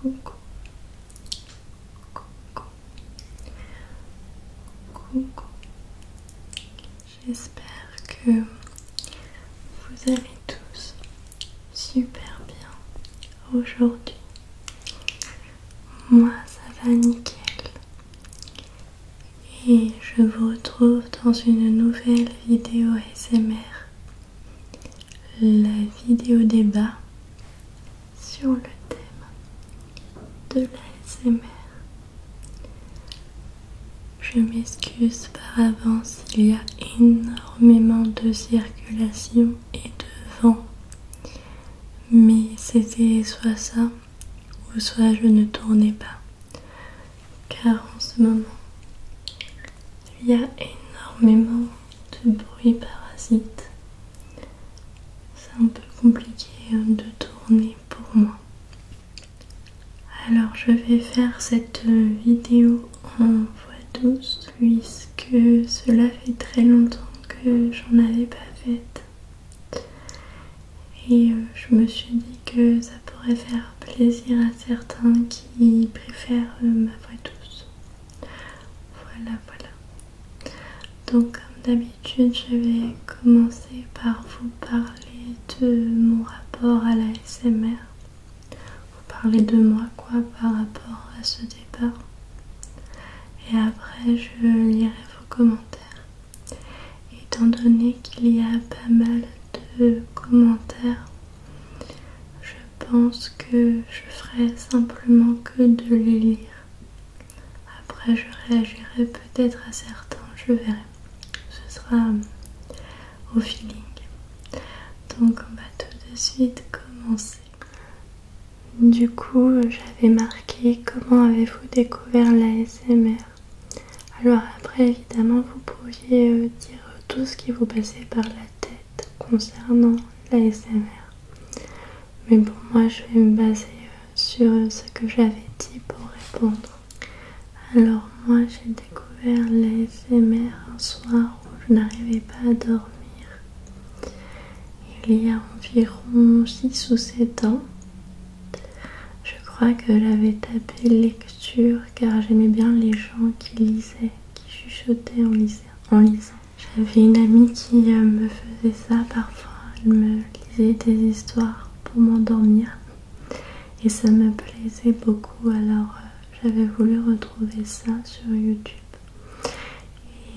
coucou, coucou, coucou. J'espère que vous allez tous super bien aujourd'hui. Moi ça va nickel. Et je vous retrouve dans une nouvelle vidéo ASMR. La vidéo débat sur le thème de l'ASMR. Je m'excuse par avance, il y a énormément de circulation et de vent. Mais c'était soit ça, ou soit je ne tournais pas. Car en ce moment, il y a énormément de bruit parasite. C'est un peu compliqué de tourner pour moi. Alors je vais faire cette vidéo en voix douce puisque cela fait très longtemps que j'en avais pas faite. Et je me suis dit que ça pourrait faire plaisir à certains qui préfèrent ma voix douce. Voilà. Donc comme d'habitude, je vais commencer par vous parler de mon rapport à l'ASMR. Vous parler de moi par rapport à ce débat. Et après je lirai vos commentaires. Étant donné qu'il y a pas mal de commentaires, je pense que je ferai simplement que de les lire. Après je réagirai peut-être à certains, je verrai. Ce sera au feeling. Donc on va tout de suite commencer. Du coup, j'avais marqué comment avez-vous découvert l'ASMR. Alors après, évidemment, vous pouviez dire tout ce qui vous passait par la tête concernant l'ASMR. Mais bon, moi je vais me baser sur ce que j'avais dit pour répondre. Alors moi j'ai découvert l'ASMR un soir où je n'arrivais pas à dormir. Il y a environ 6 ou 7 ans. Je crois que j'avais tapé lecture car j'aimais bien les gens qui lisaient, qui chuchotaient en lisant. J'avais une amie qui me faisait ça parfois. Elle me lisait des histoires pour m'endormir et ça me plaisait beaucoup. Alors j'avais voulu retrouver ça sur YouTube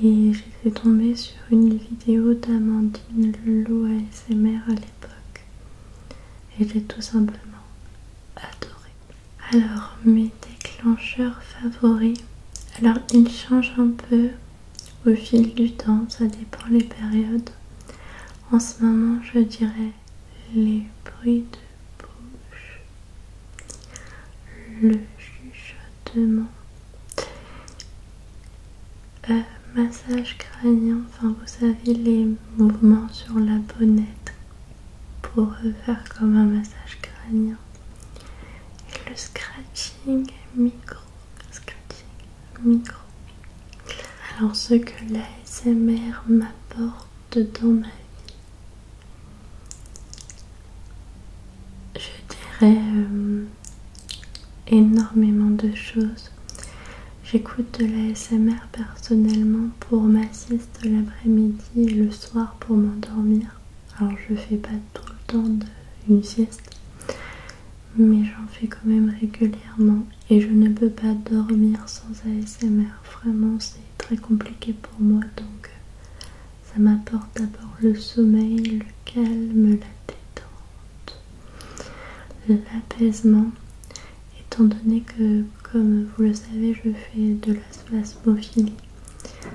et j'étais tombée sur une vidéo d'Amandine Lelou ASMR à l'époque et j'ai tout simplement adoré. Alors mes déclencheurs favoris, alors ils changent un peu au fil du temps, ça dépend les périodes. En ce moment je dirais les bruits de bouche, le chuchotement, massage crânien, enfin vous savez les mouvements sur la bonnette pour faire comme un massage crânien. Et le scratching micro. Alors ce que l'ASMR m'apporte dans ma vie, je dirais énormément de choses. J'écoute de l'ASMR personnellement pour ma sieste l'après-midi et le soir pour m'endormir. Alors je fais pas tout le temps une sieste, mais j'en fais quand même régulièrement et je ne peux pas dormir sans ASMR. Vraiment c'est très compliqué pour moi, donc ça m'apporte d'abord le sommeil, le calme, la détente, l'apaisement, étant donné que, comme vous le savez, je fais de la spasmophilie.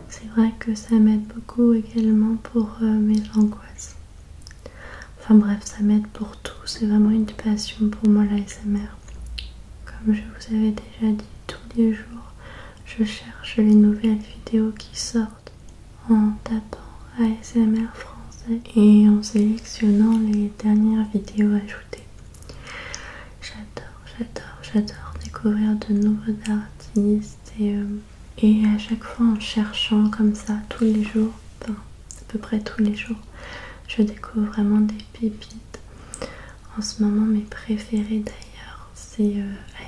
C'est vrai que ça m'aide beaucoup également pour mes angoisses. Enfin bref, ça m'aide pour tout, c'est vraiment une passion pour moi l'ASMR. Comme je vous avais déjà dit, tous les jours, je cherche les nouvelles vidéos qui sortent en tapant ASMR français et en sélectionnant les dernières vidéos ajoutées. J'adore découvrir de nouveaux artistes et à chaque fois en cherchant comme ça tous les jours, enfin à peu près tous les jours, je découvre vraiment des pépites. En ce moment mes préférés d'ailleurs c'est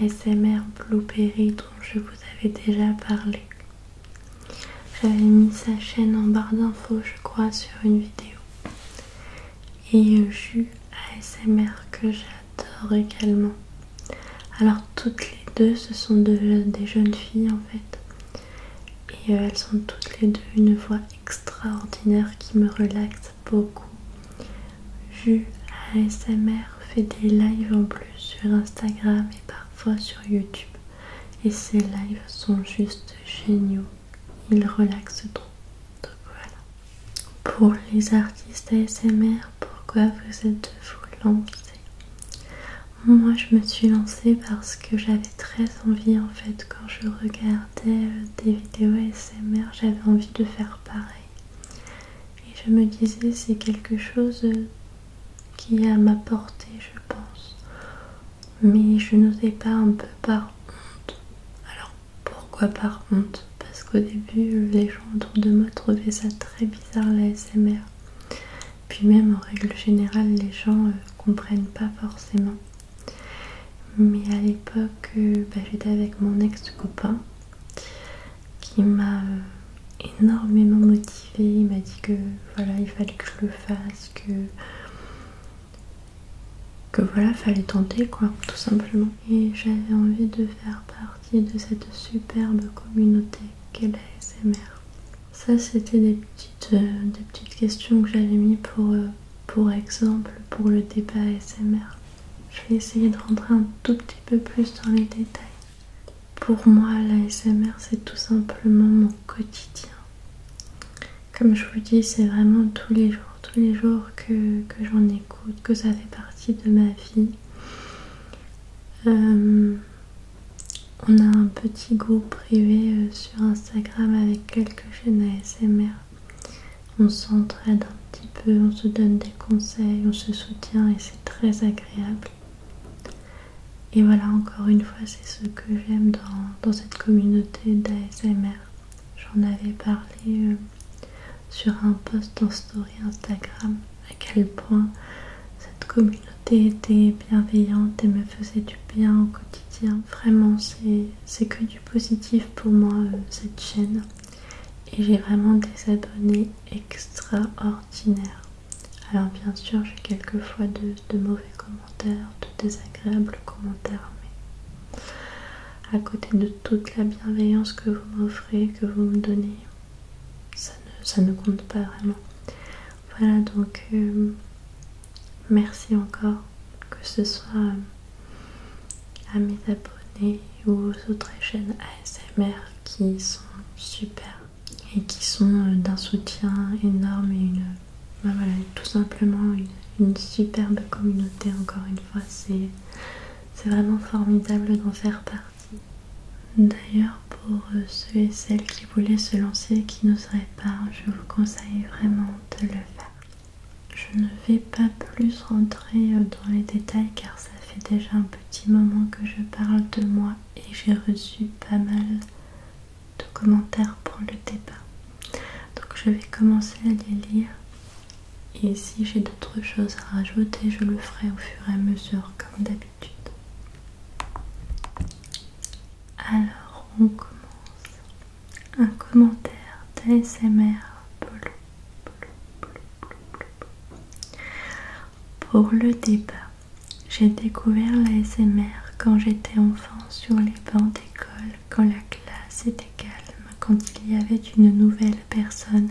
ASMR Blueberry dont je vous avais déjà parlé. J'avais mis sa chaîne en barre d'infos, je crois, sur une vidéo. Et Jus ASMR que j'adore également. Alors toutes les deux, ce sont des jeunes filles en fait. Et elles ont toutes les deux une voix extraordinaire qui me relaxe beaucoup. Jus ASMR fait des lives en plus sur Instagram et parfois sur YouTube. Et ces lives sont juste géniaux. Ils relaxent trop. Donc voilà. Pour les artistes ASMR, pourquoi vous êtes-vous lancés? Moi je me suis lancée parce que j'avais très envie en fait quand je regardais des vidéos ASMR, j'avais envie de faire pareil. Et je me disais c'est quelque chose qui est à ma portée je pense. Mais je n'osais pas un peu par honte. Alors pourquoi par honte? Parce qu'au début les gens autour de moi trouvaient ça très bizarre la ASMR. Puis même en règle générale les gens comprennent pas forcément. Mais à l'époque j'étais avec mon ex-copain qui m'a énormément motivée. Il m'a dit que voilà il fallait que je le fasse, que voilà fallait tenter quoi tout simplement. Et j'avais envie de faire partie de cette superbe communauté qu'est la ASMR. Ça c'était des petites questions que j'avais mis pour exemple pour le débat ASMR. Je vais essayer de rentrer un tout petit peu plus dans les détails. Pour moi, l'ASMR, c'est tout simplement mon quotidien. Comme je vous dis, c'est vraiment tous les jours que j'en écoute, que ça fait partie de ma vie. On a un petit groupe privé sur Instagram avec quelques chaînes ASMR. On s'entraide un petit peu, on se donne des conseils, on se soutient et c'est très agréable. Et voilà, encore une fois, c'est ce que j'aime dans cette communauté d'ASMR. J'en avais parlé sur un post en story Instagram, à quel point cette communauté était bienveillante et me faisait du bien au quotidien. Vraiment, c'est que du positif pour moi, cette chaîne. Et j'ai vraiment des abonnés extraordinaires. Alors bien sûr, j'ai quelquefois de mauvais commentaires, de désagréables commentaires, mais à côté de toute la bienveillance que vous m'offrez, que vous me donnez, ça ne compte pas vraiment. Voilà, donc merci encore, que ce soit à mes abonnés ou aux autres chaînes ASMR qui sont super et qui sont d'un soutien énorme et voilà, tout simplement une superbe communauté. Encore une fois, c'est vraiment formidable d'en faire partie. D'ailleurs, pour ceux et celles qui voulaient se lancer et qui n'oseraient pas, je vous conseille vraiment de le faire. Je ne vais pas plus rentrer dans les détails car ça fait déjà un petit moment que je parle de moi et j'ai reçu pas mal de commentaires pour le débat. Donc je vais commencer à les lire. Et si j'ai d'autres choses à rajouter, je le ferai au fur et à mesure, comme d'habitude. Alors, on commence. Un commentaire d'ASMR. Pour le débat, j'ai découvert l'ASMR quand j'étais enfant sur les bancs d'école, quand la classe était calme, quand il y avait une nouvelle personne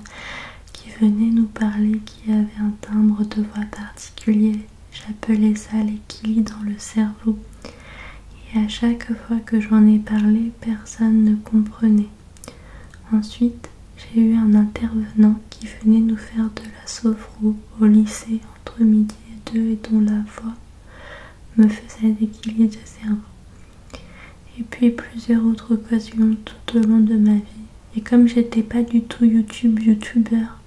qui venait nous parler, qui avait un timbre de voix particulier. J'appelais ça les kilis dans le cerveau. Et à chaque fois que j'en ai parlé, personne ne comprenait. Ensuite, j'ai eu un intervenant qui venait nous faire de la sophro au lycée entre midi et 2 et dont la voix me faisait des kilis de cerveau. Et puis plusieurs autres occasions tout au long de ma vie. Et comme j'étais pas du tout youtubeur,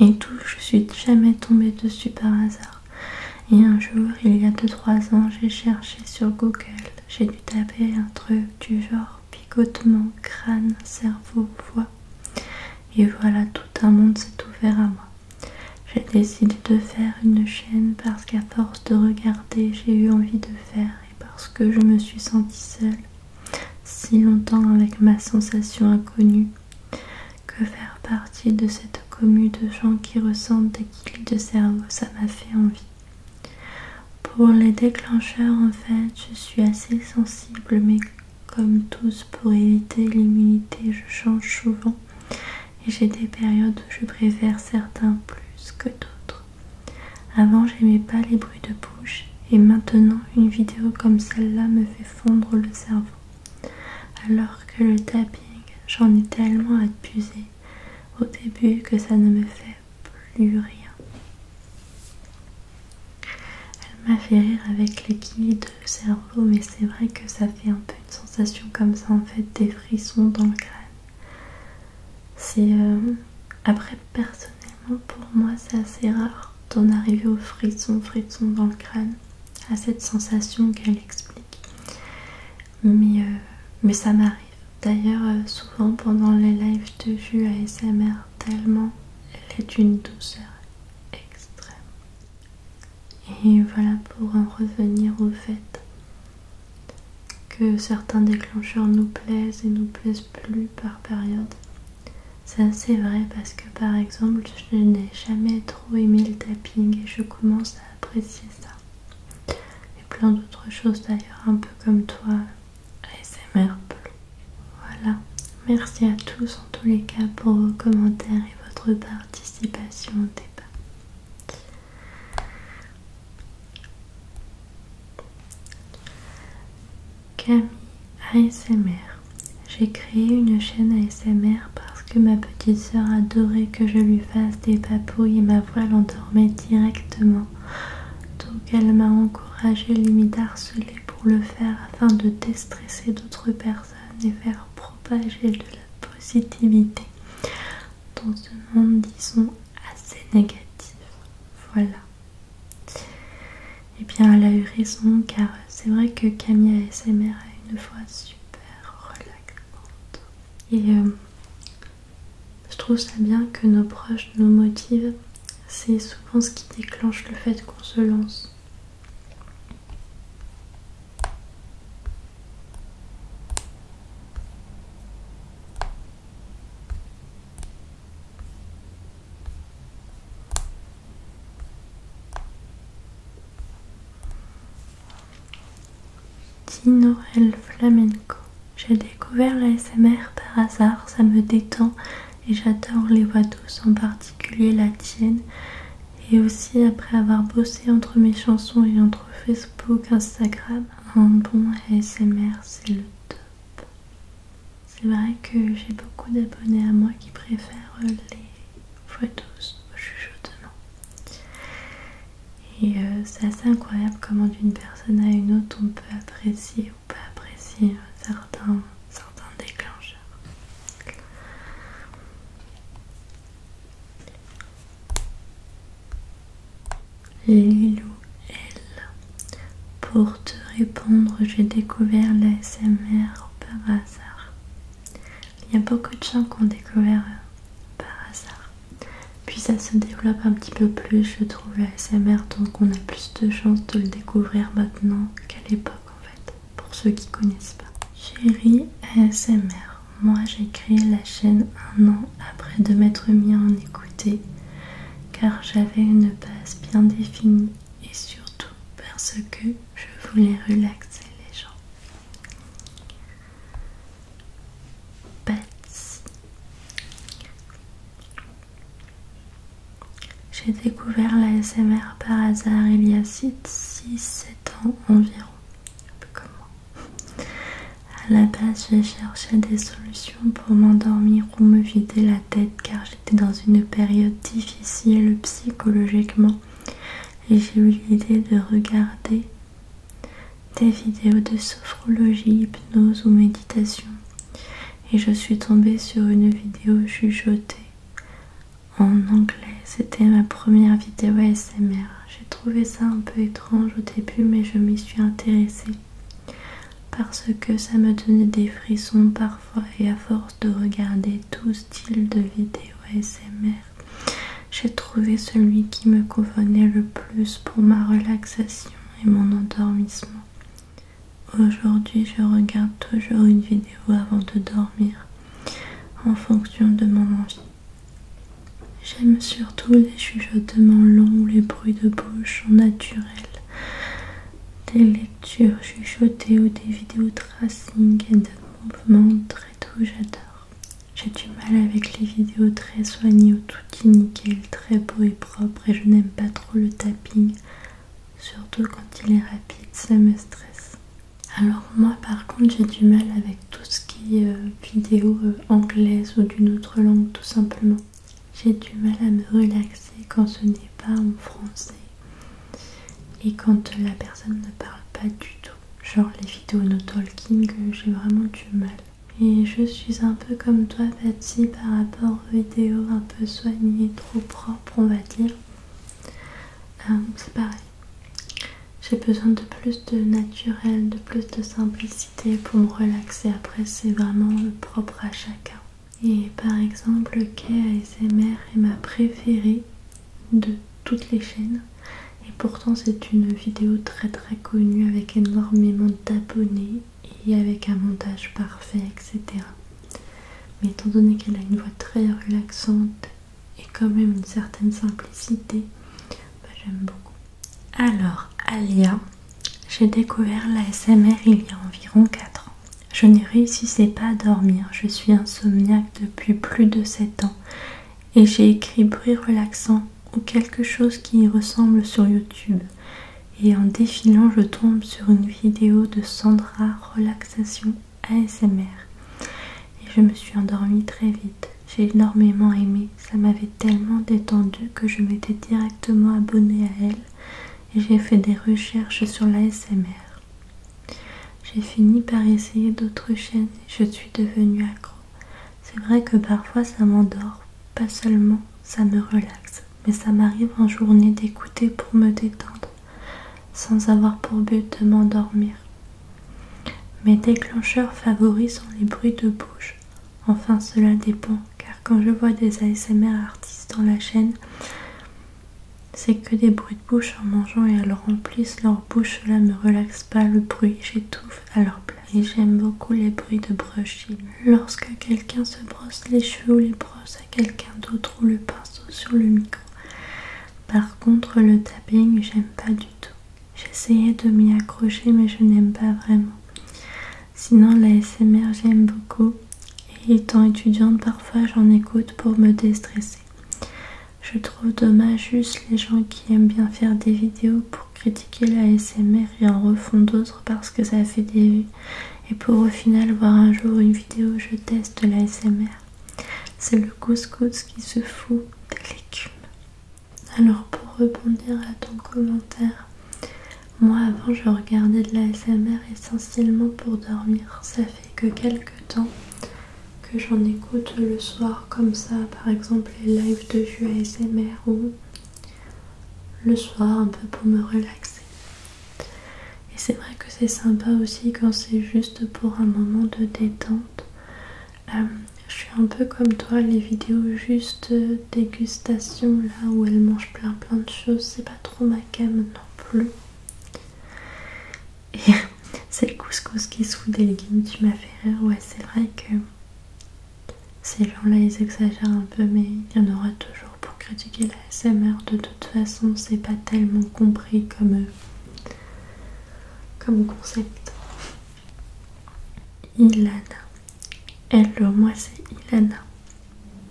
et tout, je suis jamais tombée dessus par hasard. Et un jour, il y a 2-3 ans, j'ai cherché sur Google. J'ai dû taper un truc du genre picotement, crâne, cerveau, voix. Et voilà, tout un monde s'est ouvert à moi. J'ai décidé de faire une chaîne parce qu'à force de regarder, j'ai eu envie de faire. Et parce que je me suis sentie seule si longtemps avec ma sensation inconnue, que faire partie de cette commune de gens qui ressentent des kills de cerveau, ça m'a fait envie. Pour les déclencheurs, en fait, je suis assez sensible, mais comme tous, pour éviter l'immunité, je change souvent et j'ai des périodes où je préfère certains plus que d'autres. Avant, j'aimais pas les bruits de bouche et maintenant, une vidéo comme celle-là me fait fondre le cerveau. Alors que le tapping, j'en ai tellement abusé au début que ça ne me fait plus rien. Elle m'a fait rire avec les quilles de cerveau, mais c'est vrai que ça fait un peu une sensation comme ça, en fait, des frissons dans le crâne. C'est après, personnellement, pour moi, c'est assez rare d'en arriver aux frissons dans le crâne, à cette sensation qu'elle explique. Mais ça m'arrive. D'ailleurs, souvent pendant les lives de Jus ASMR, tellement elle est d'une douceur extrême. Et voilà, pour en revenir au fait que certains déclencheurs nous plaisent et nous plaisent plus par période. C'est assez vrai parce que par exemple, je n'ai jamais trop aimé le tapping et je commence à apprécier ça. Et plein d'autres choses d'ailleurs, un peu comme toi, ASMR Blue. Voilà, merci à tous en tous les cas pour vos commentaires et votre participation au débat. Camille ASMR. J'ai créé une chaîne ASMR parce que ma petite sœur adorait que je lui fasse des papouilles et ma voix l'endormait directement. Donc elle m'a encouragée, limite harcelée pour le faire afin de déstresser d'autres personnes et faire propager de la positivité dans ce monde, disons, assez négatif. Voilà. Et bien elle a eu raison, car c'est vrai que Camille ASMR a une voix super relaxante. Et je trouve ça bien que nos proches nous motivent. C'est souvent ce qui déclenche le fait qu'on se lance. Tino El Flamenco. J'ai découvert l'ASMR par hasard, ça me détend et j'adore les voix douces, en particulier la tienne. Et aussi après avoir bossé entre mes chansons et entre Facebook, Instagram, un bon ASMR c'est le top. C'est vrai que j'ai beaucoup d'abonnés à moi qui préfèrent les voix douces au chuchotement. Et c'est assez incroyable comment d'une personne à une autre on peut apprécier ou pas apprécier certains déclencheurs. Lilou L. Pour te répondre, j'ai découvert l'ASMR par hasard. Il y a beaucoup de gens qui ont découvert par hasard. Puis ça se développe un petit peu plus, je trouve, l'ASMR, donc on a plus de chances de le découvrir maintenant qu'à l'époque en fait, pour ceux qui connaissent pas. Chérie ASMR. Moi j'ai créé la chaîne 1 an après de m'être mis à en écouter, car j'avais une base bien définie et surtout parce que je voulais relaxer les gens. Patsy. J'ai découvert l'ASMR par hasard il y a 6-7 ans environ. Un peu comme moi. À la base, j'ai cherché des solutions pour m'endormir ou me vider la tête car j'étais dans une période difficile psychologiquement et j'ai eu l'idée de regarder des vidéos de sophrologie, hypnose ou méditation. Et je suis tombée sur une vidéo chuchotée en anglais. C'était ma première vidéo ASMR. J'ai trouvé ça un peu étrange au début, mais je m'y suis intéressée parce que ça me donnait des frissons parfois, et à force de regarder tout style de vidéo ASMR, j'ai trouvé celui qui me convenait le plus pour ma relaxation et mon endormissement. Aujourd'hui, je regarde toujours une vidéo avant de dormir en fonction de mon envie. J'aime surtout les chuchotements longs ou les bruits de bouche en naturel, des lectures chuchotées ou des vidéos tracing et de mouvements très doux, j'adore. J'ai du mal avec les vidéos très soignées où tout est nickel, très beau et propre, et je n'aime pas trop le tapping, surtout quand il est rapide, ça me stresse. Alors moi par contre j'ai du mal avec tout ce qui est vidéo anglaise ou d'une autre langue tout simplement. J'ai du mal à me relaxer quand ce n'est pas en français et quand la personne ne parle pas du tout. Genre les vidéos no talking, j'ai vraiment du mal. Et je suis un peu comme toi Patsy par rapport aux vidéos un peu soignées, trop propres on va dire. C'est pareil. J'ai besoin de plus de naturel, de plus de simplicité pour me relaxer. Après c'est vraiment propre à chacun. Et par exemple, K-ASMR est ma préférée de toutes les chaînes. Et pourtant c'est une vidéo très connue avec énormément d'abonnés et avec un montage parfait, etc. Mais étant donné qu'elle a une voix très relaxante et quand même une certaine simplicité, j'aime beaucoup. Alors, Alia, j'ai découvert l'ASMR il y a environ 4 ans. Je ne réussissais pas à dormir, je suis insomniaque depuis plus de 7 ans et j'ai écrit bruit relaxant ou quelque chose qui y ressemble sur YouTube. Et en défilant, je tombe sur une vidéo de Sandra Relaxation ASMR. Et je me suis endormie très vite. J'ai énormément aimé, ça m'avait tellement détendu que je m'étais directement abonnée à elle. Et j'ai fait des recherches sur l'ASMR. J'ai fini par essayer d'autres chaînes et je suis devenue accro. C'est vrai que parfois ça m'endort, pas seulement ça me relaxe, mais ça m'arrive en journée d'écouter pour me détendre, sans avoir pour but de m'endormir. Mes déclencheurs favoris sont les bruits de bouche. Enfin cela dépend, car quand je vois des ASMR artistes dans la chaîne, c'est que des bruits de bouche en mangeant et elles remplissent leur bouche, cela me relaxe pas, le bruit, j'étouffe à leur place. Et j'aime beaucoup les bruits de brushing. Lorsque quelqu'un se brosse les cheveux ou les brosse à quelqu'un d'autre ou le pinceau sur le micro. Par contre le tapping, j'aime pas du tout. J'essayais de m'y accrocher mais je n'aime pas vraiment. Sinon l'ASMR j'aime beaucoup et étant étudiante parfois j'en écoute pour me déstresser. Je trouve dommage juste les gens qui aiment bien faire des vidéos pour critiquer la ASMR et en refont d'autres parce que ça fait des vues. Et pour au final voir un jour une vidéo où je teste la ASMR. C'est le couscous qui se fout des légumes. Alors pour rebondir à ton commentaire, moi avant je regardais de la ASMR essentiellement pour dormir. Ça fait que quelques temps que j'en écoute le soir comme ça, par exemple les lives de jeux ASMR ou le soir un peu pour me relaxer. Et c'est vrai que c'est sympa aussi quand c'est juste pour un moment de détente. Je suis un peu comme toi, les vidéos juste dégustation là où elle mange plein de choses, c'est pas trop ma came non plus. Et c'est le couscous qui se fout des légumes, tu m'as fait rire. Ouais, c'est vrai que ces gens-là, ils exagèrent un peu, mais il y en aura toujours pour critiquer la ASMR. De toute façon, c'est pas tellement compris comme concept. Ilana. Hello, moi c'est Ilana.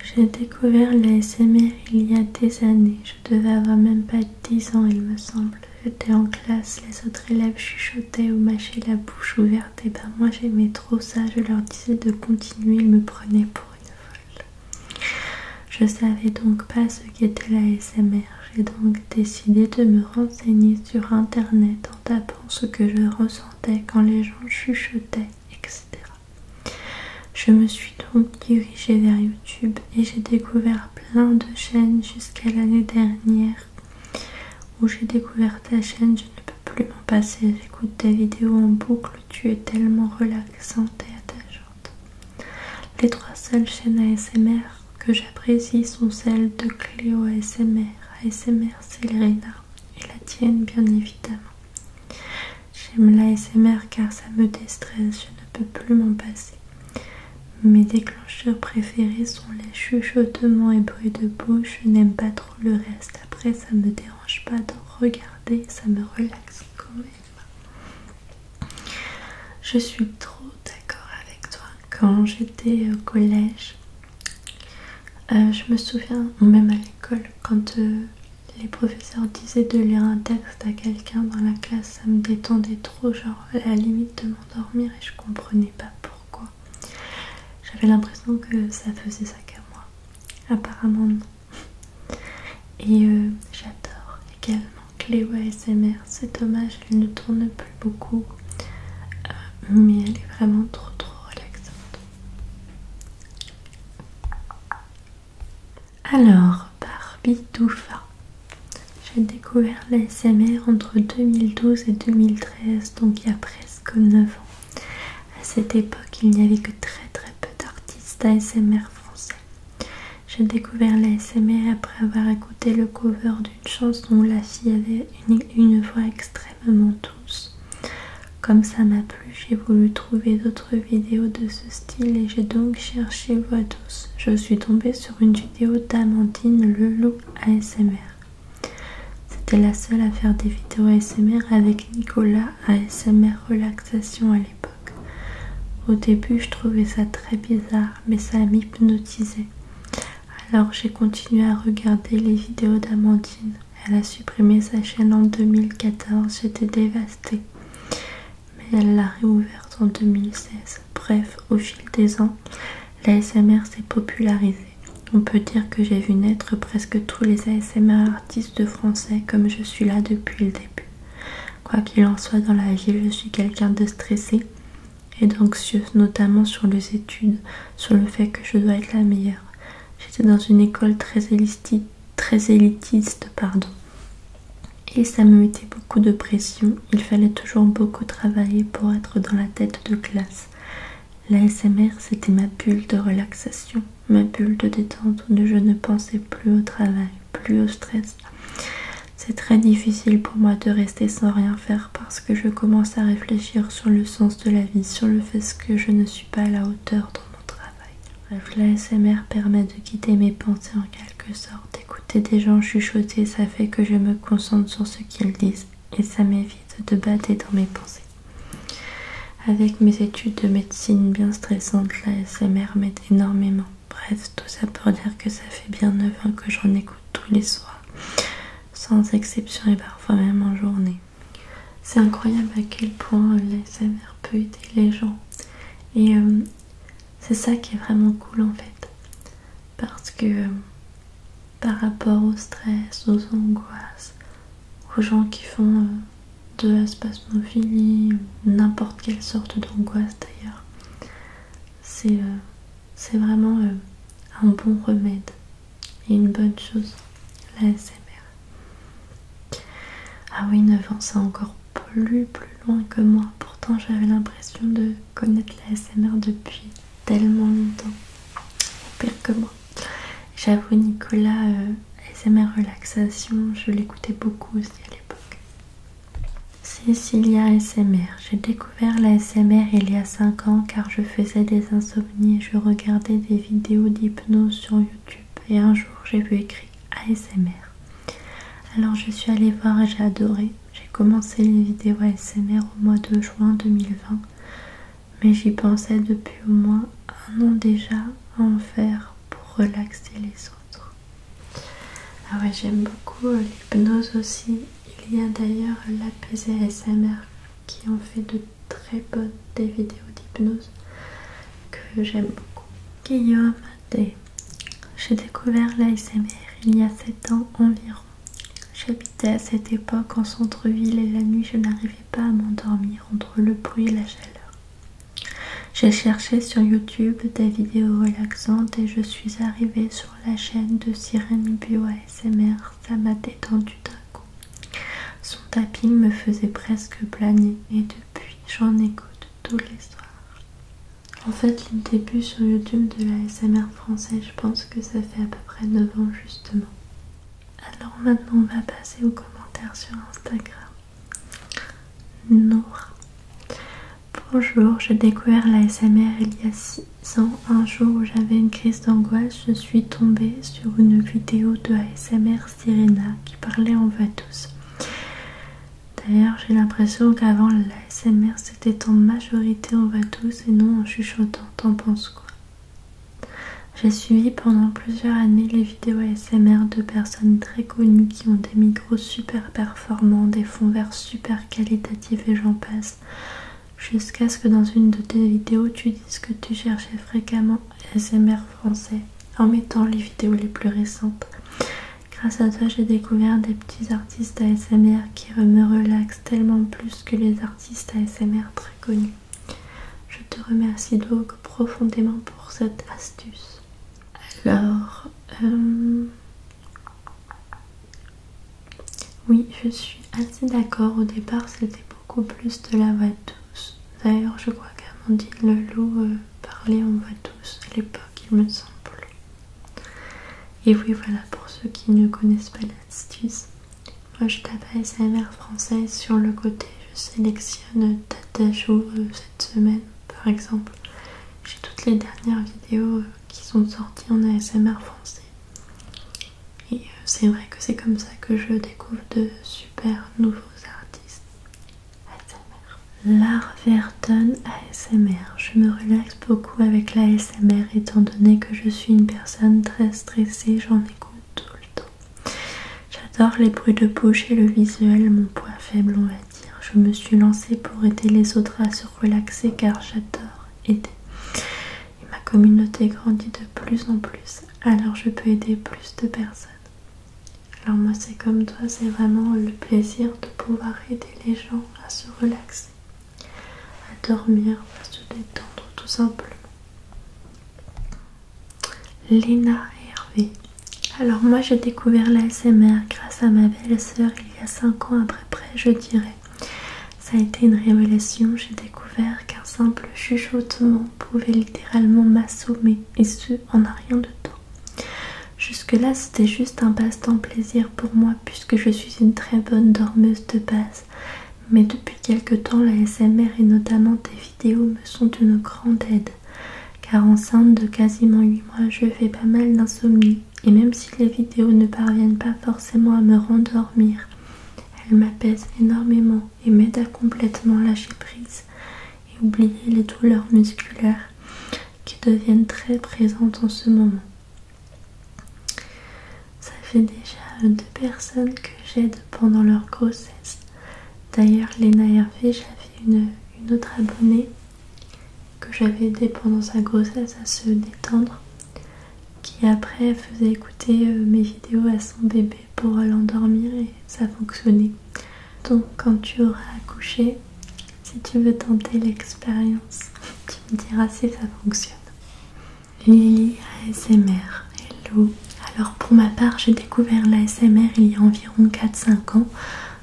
J'ai découvert la ASMR il y a des années. Je devais avoir même pas 10 ans, il me semble. J'étais en classe, les autres élèves chuchotaient ou mâchaient la bouche ouverte. Et ben moi j'aimais trop ça, je leur disais de continuer, ils me prenaient pour une folle. Je savais donc pas ce qu'était la ASMR. J'ai donc décidé de me renseigner sur internet en tapant ce que je ressentais quand les gens chuchotaient, etc. Je me suis donc dirigée vers YouTube et j'ai découvert plein de chaînes jusqu'à l'année dernière où j'ai découvert ta chaîne. Je ne peux plus m'en passer, j'écoute ta vidéo en boucle, tu es tellement relaxante et attachante. Les 3 seules chaînes ASMR que j'apprécie sont celles de Cléo ASMR, ASMR Célérina et la tienne bien évidemment. J'aime l'ASMR car ça me déstresse, je ne peux plus m'en passer. Mes déclencheurs préférés sont les chuchotements et bruits de bouche, je n'aime pas trop le reste. Après, ça me dérange pas d'en regarder, ça me relaxe quand même. Je suis trop d'accord avec toi. Quand j'étais au collège, je me souviens, ou même à l'école, quand les professeurs disaient de lire un texte à quelqu'un dans la classe, ça me détendait trop, genre à la limite de m'endormir et je comprenais pas pourquoi. J'avais l'impression que ça faisait ça qu'à moi. Apparemment non. Et j'adore également Cléo ASMR. C'est dommage, elle ne tourne plus beaucoup. Mais elle est vraiment trop relaxante. Alors, Barbie Doufa. J'ai découvert l'ASMR entre 2012 et 2013, donc il y a presque 9 ans. À cette époque, il n'y avait que très peu d'artistes ASMR français. J'ai découvert l'ASMR après avoir écouté le cover d'une chanson où la fille avait une voix extrêmement douce. Comme ça m'a plu, j'ai voulu trouver d'autres vidéos de ce style et j'ai donc cherché voix douce. Je suis tombée sur une vidéo d'Amandine Lelou ASMR. C'était la seule à faire des vidéos ASMR avec Nicolas ASMR Relaxation à l'époque. Au début, je trouvais ça très bizarre, mais ça m'hypnotisait. Alors j'ai continué à regarder les vidéos d'Amandine. Elle a supprimé sa chaîne en 2014, j'étais dévastée. Mais elle l'a réouverte en 2016. Bref, au fil des ans, l'ASMR s'est popularisée. On peut dire que j'ai vu naître presque tous les ASMR artistes français comme je suis là depuis le début. Quoi qu'il en soit, dans la vie, je suis quelqu'un de stressé et d'anxieuse, notamment sur les études, sur le fait que je dois être la meilleure. J'étais dans une école très élitiste, et ça me mettait beaucoup de pression. Il fallait toujours beaucoup travailler pour être dans la tête de classe. L'ASMR, c'était ma bulle de relaxation, ma bulle de détente où je ne pensais plus au travail, plus au stress. C'est très difficile pour moi de rester sans rien faire parce que je commence à réfléchir sur le sens de la vie, sur le fait que je ne suis pas à la hauteur dans mon travail. Bref, l'ASMR permet de guider mes pensées en quelque sorte. Écouter des gens chuchoter, ça fait que je me concentre sur ce qu'ils disent et ça m'évite de bader dans mes pensées. Avec mes études de médecine bien stressantes, l'ASMR m'aide énormément. Bref, tout ça pour dire que ça fait bien 9 ans que j'en écoute tous les soirs, sans exception et parfois même en journée. C'est incroyable à quel point l'ASMR peut aider les gens. Et c'est ça qui est vraiment cool en fait. Parce que par rapport au stress, aux angoisses, aux gens qui font de la spasmophilie, n'importe quelle sorte d'angoisse d'ailleurs, c'est vraiment un bon remède et une bonne chose, l'ASMR. Ah oui, 9 ans, c'est encore plus loin que moi. Pourtant, j'avais l'impression de connaître l'ASMR depuis tellement longtemps. Pire que moi. J'avoue, Nicolas, ASMR Relaxation, je l'écoutais beaucoup aussi à l'époque. Cécilia ASMR. J'ai découvert l'ASMR il y a 5 ans car je faisais des insomnies et je regardais des vidéos d'hypnose sur YouTube. Et un jour, j'ai vu écrit ASMR. Alors je suis allée voir et j'ai adoré. J'ai commencé les vidéos ASMR au mois de juin 2020. Mais j'y pensais depuis au moins 1 an déjà à en faire pour relaxer les autres. Ah ouais, j'aime beaucoup l'hypnose aussi. Il y a d'ailleurs l'APZ ASMR qui ont fait de très bonnes vidéos d'hypnose que j'aime beaucoup. Guillaume D. J'ai découvert l'ASMR il y a 7 ans environ. J'habitais à cette époque en centre-ville et la nuit je n'arrivais pas à m'endormir entre le bruit et la chaleur. J'ai cherché sur YouTube des vidéos relaxantes et je suis arrivée sur la chaîne de Sirène Bio ASMR. Ça m'a détendu d'un coup. Son tapping me faisait presque planer et depuis j'en écoute tous les soirs. En fait, le début sur YouTube de l'ASMR français, je pense que ça fait à peu près 9 ans justement. Alors maintenant on va passer aux commentaires sur Instagram. Nour. Bonjour, j'ai découvert l'ASMR il y a 6 ans. Un jour où j'avais une crise d'angoisse, je suis tombée sur une vidéo de ASMR Sirena qui parlait en voix douce. D'ailleurs, j'ai l'impression qu'avant l'ASMR c'était en majorité en voix douce et non en chuchotant. T'en penses quoi? J'ai suivi pendant plusieurs années les vidéos ASMR de personnes très connues qui ont des micros super performants, des fonds verts super qualitatifs et j'en passe. Jusqu'à ce que dans une de tes vidéos tu dises que tu cherchais fréquemment ASMR français en mettant les vidéos les plus récentes. Grâce à toi, j'ai découvert des petits artistes ASMR qui me relaxent tellement plus que les artistes ASMR très connus. Je te remercie donc profondément pour cette astuce. Alors, oui, je suis assez d'accord. Au départ, c'était beaucoup plus de la voix douce. D'ailleurs, je crois qu'Amandine Leloup parlait en voix douce à l'époque, il me semble. Et oui, voilà, pour ceux qui ne connaissent pas l'astuce, moi je tape ASMR française sur le côté, je sélectionne date d'ajout cette semaine par exemple. J'ai toutes les dernières vidéos qui sont sorties en ASMR français. Et c'est vrai que c'est comme ça que je découvre de super nouveaux artistes ASMR. Lar Verton ASMR. Je me relaxe beaucoup avec l'ASMR étant donné que je suis une personne très stressée, j'en écoute tout le temps. J'adore les bruits de bouche et le visuel, mon point faible on va dire. Je me suis lancée pour aider les autres à se relaxer car j'adore aider. Et ma communauté grandit de plus en plus, alors je peux aider plus de personnes. Alors moi c'est comme toi, c'est vraiment le plaisir de pouvoir aider les gens à se relaxer, à dormir, à se détendre tout simplement. Léna et Hervé. Alors moi j'ai découvert l'ASMR grâce à ma belle-sœur il y a 5 ans à peu près je dirais. Ça a été une révélation, j'ai découvert qu'un simple chuchotement pouvait littéralement m'assommer et ce en un rien de temps. Jusque là c'était juste un passe-temps plaisir pour moi puisque je suis une très bonne dormeuse de base. Mais depuis quelque temps l'ASMR et notamment tes vidéos me sont d'une grande aide. Car enceinte de quasiment 8 mois je fais pas mal d'insomnie. Et même si les vidéos ne parviennent pas forcément à me rendormir, elles m'apaisent énormément et m'aident à complètement lâcher prise et oublier les douleurs musculaires qui deviennent très présentes en ce moment. Ça fait déjà 2 personnes que j'aide pendant leur grossesse. D'ailleurs, Léna Hervé, j'avais une autre abonnée que j'avais aidée pendant sa grossesse à se détendre, qui après faisait écouter mes vidéos à son bébé pour l'endormir et ça fonctionnait. Donc quand tu auras accouché, si tu veux tenter l'expérience, tu me diras si ça fonctionne. Lily ASMR, hello. Alors pour ma part, j'ai découvert l'ASMR il y a environ 4-5 ans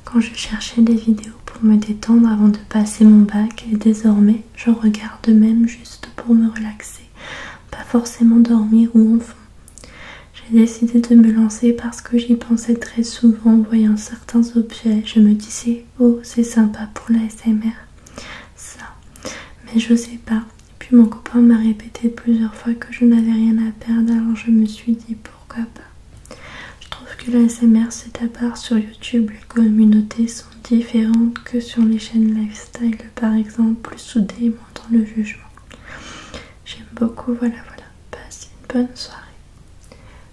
quand je cherchais des vidéos pour me détendre avant de passer mon bac et désormais j'en regarde même juste pour me relaxer, pas forcément dormir ou en fond. J'ai décidé de me lancer parce que j'y pensais très souvent en voyant certains objets. Je me disais, oh c'est sympa pour l'ASMR, ça. Mais je sais pas. Et puis mon copain m'a répété plusieurs fois que je n'avais rien à perdre, alors je me suis dit pourquoi pas. Je trouve que l'ASMR c'est à part sur YouTube. Les communautés sont différentes que sur les chaînes lifestyle par exemple, plus soudées et moins dans le jugement. J'aime beaucoup, voilà. Passe une bonne soirée.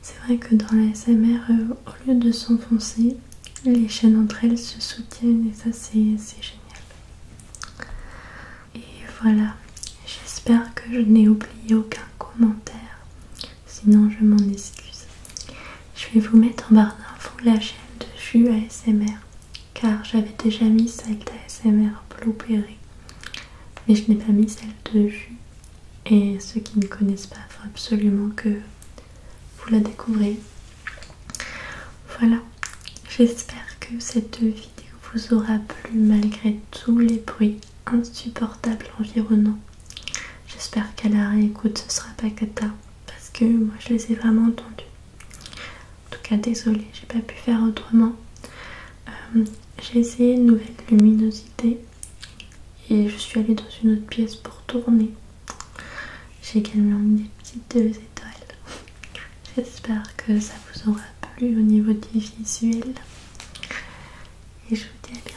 C'est vrai que dans l'ASMR, au lieu de s'enfoncer, les chaînes entre elles se soutiennent et ça c'est génial. Et voilà, j'espère que je n'ai oublié aucun commentaire, sinon je m'en excuse. Je vais vous mettre en barre d'infos la chaîne de Jus ASMR, car j'avais déjà mis celle d'ASMR Blueberry, mais je n'ai pas mis celle de Jus. Et ceux qui ne connaissent pas, il faut absolument que vous la découvrez. Voilà, j'espère que cette vidéo vous aura plu malgré tous les bruits insupportables environnants. J'espère qu'à la réécoute ce sera pas cata parce que moi je les ai vraiment entendus. En tout cas désolée, j'ai pas pu faire autrement. J'ai essayé une nouvelle luminosité et je suis allée dans une autre pièce pour tourner. J'ai également mis des petites étoiles. J'espère que ça vous aura plu au niveau du visuel. Et je vous dis à